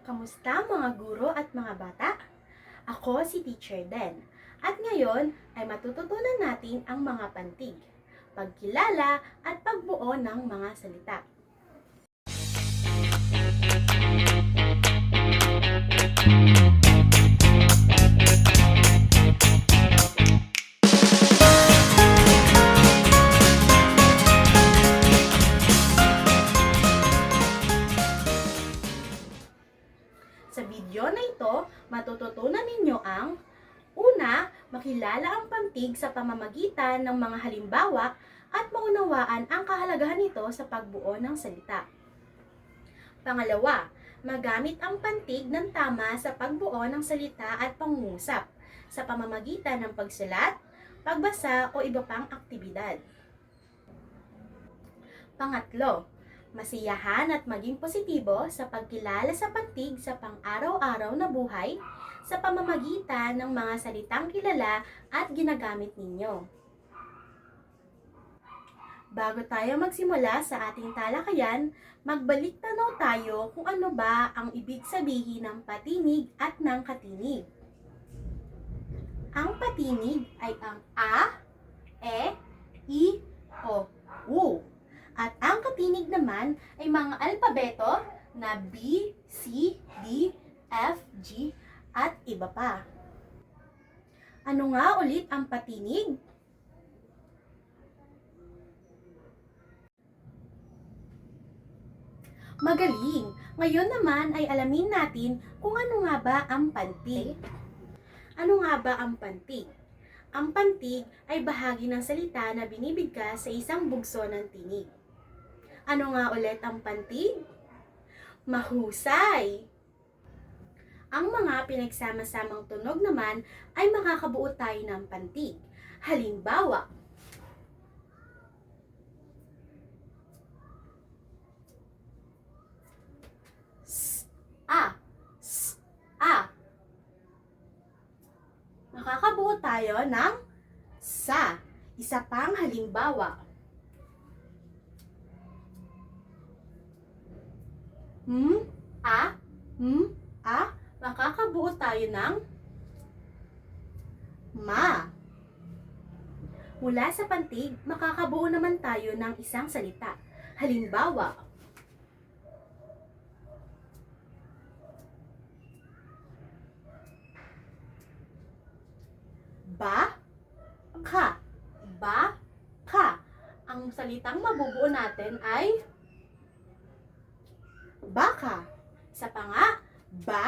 Kamusta mga guro at mga bata? Ako si Teacher Den. At ngayon ay matututunan natin ang mga pantig, pagkilala at pagbuo ng mga salita. Sa video na ito, matututunan ninyo ang una, makilala ang pantig sa pamamagitan ng mga halimbawa at maunawaan ang kahalagahan nito sa pagbuo ng salita. Pangalawa, magamit ang pantig ng tama sa pagbuo ng salita at pangungusap sa pamamagitan ng pagsulat, pagbasa o iba pang aktibidad. Pangatlo, masiyahan at maging positibo sa pagkilala sa pantig sa pang-araw-araw na buhay sa pamamagitan ng mga salitang kilala at ginagamit ninyo. Bago tayo magsimula sa ating talakayan, magbalik tanaw tayo kung ano ba ang ibig sabihin ng patinig at ng katinig. Ang patinig ay ang A, E, I, O, U. At ang katinig naman ay mga alpabeto na B, C, D, F, G, at iba pa. Ano nga ulit ang patinig? Magaling! Ngayon naman ay alamin natin kung ano nga ba ang pantig. Ano nga ba ang pantig? Ang pantig ay bahagi ng salita na binibigkas sa isang bugso ng tinig. Ano nga ulit ang pantig? Mahusay! Ang mga pinagsama-samang tunog naman ay makakabuo tayo ng pantig. Halimbawa, S, A, S, A. Makakabuo tayo ng sa. Isa pang halimbawa. A, A. Makakabuo tayo ng ma. Mula sa pantig, makakabuo naman tayo ng isang salita. Halimbawa, ba, ka, ba, ka. Ang salitang mabubuo natin ay baka. Isa pa nga, ba,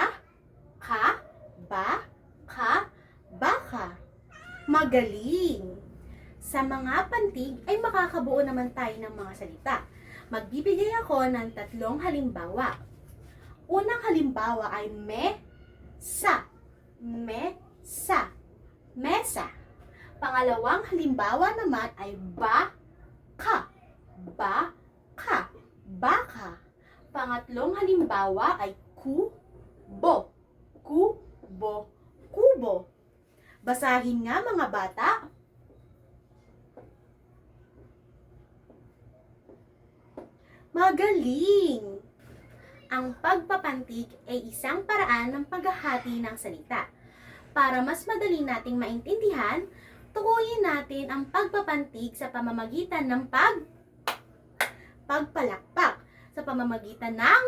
ka, baka. Magaling! Sa mga pantig ay makakabuo naman tayo ng mga salita. Magbibigay ako ng 3 halimbawa. Unang halimbawa ay me-sa. Me-sa. Mesa. Pangalawang halimbawa naman ay ba-ka. Ba-ka. Baka. Pangatlong halimbawa ay kubo. Kubo. Kubo. Basahin nga mga bata. Magaling! Ang pagpapantig ay isang paraan ng paghahati ng salita. Para mas madali nating maintindihan, tukuyin natin ang pagpapantig sa pamamagitan ng pagpalakpak. Sa pamamagitan ng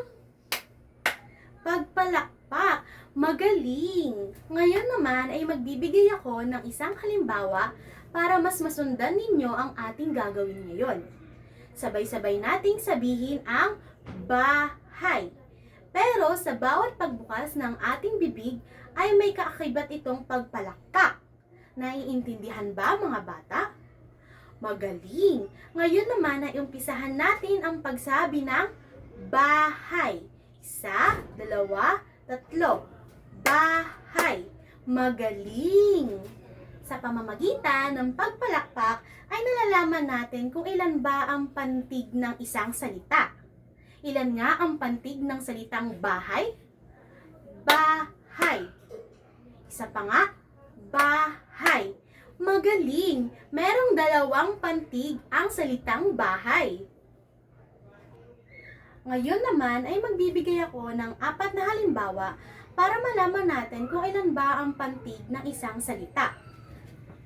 pagpalakpak. Magaling! Ngayon naman ay magbibigay ako ng isang halimbawa para mas masundan ninyo ang ating gagawin ngayon. Sabay-sabay nating sabihin ang bahay. Pero sa bawat pagbukas ng ating bibig ay may kaakibat itong pagpalakpak. Naiintindihan ba mga bata? Magaling! Ngayon naman ay umpisahan natin ang pagsabi ng bahay. 1, 2, 3. Bahay. Magaling! Sa pamamagitan ng pagpalakpak ay nalalaman natin kung ilan ba ang pantig ng isang salita. Ilan nga ang pantig ng salitang bahay? Bahay. Isa pa nga, bahay. Magaling! Merong 2 pantig ang salitang bahay. Ngayon naman ay magbibigay ako ng 4 na halimbawa para malaman natin kung ilan ba ang pantig ng isang salita.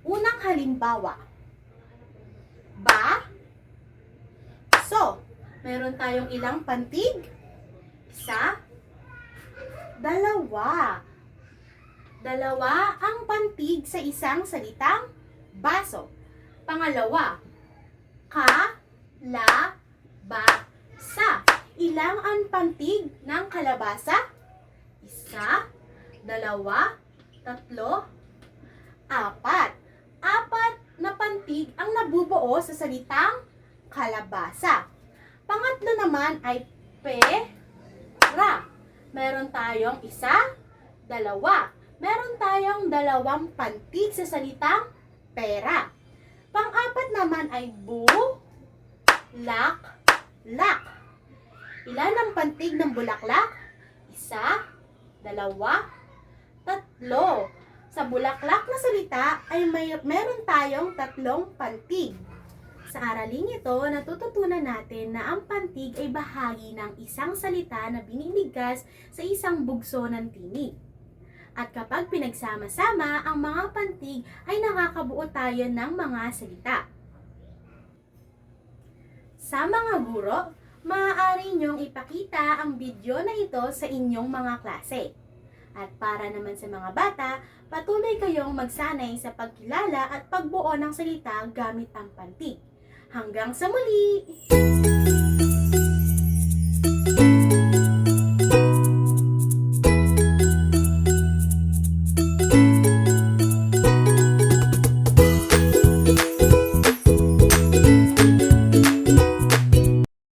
Unang halimbawa, ba, so. Meron tayong ilang pantig? 1, 2. 2 ang pantig sa isang salitang baso. Pangalawa, ka, la, ba, sa. Ilang ang pantig ng kalabasa? 1, 2, 3, 4. 4 na pantig ang nabubuo sa salitang kalabasa. Pangatlo naman ay pera. Meron tayong 1, 2. Meron tayong 2 pantig sa salitang pera. Pang-4 naman ay bulaklak. Ilan ang pantig ng bulaklak? 1, 2, 3. Sa bulaklak na salita ay meron tayong 3 pantig. Sa araling ito, natututunan natin na ang pantig ay bahagi ng isang salita na binibigkas sa isang bugso ng tinig. At kapag pinagsama-sama, ang mga pantig ay nakakabuo tayo ng mga salita. Sa mga guro, maaari niyong ipakita ang video na ito sa inyong mga klase. At para naman sa mga bata, patuloy kayong magsanay sa pagkilala at pagbuo ng salita gamit ang pantig. Hanggang sa muli!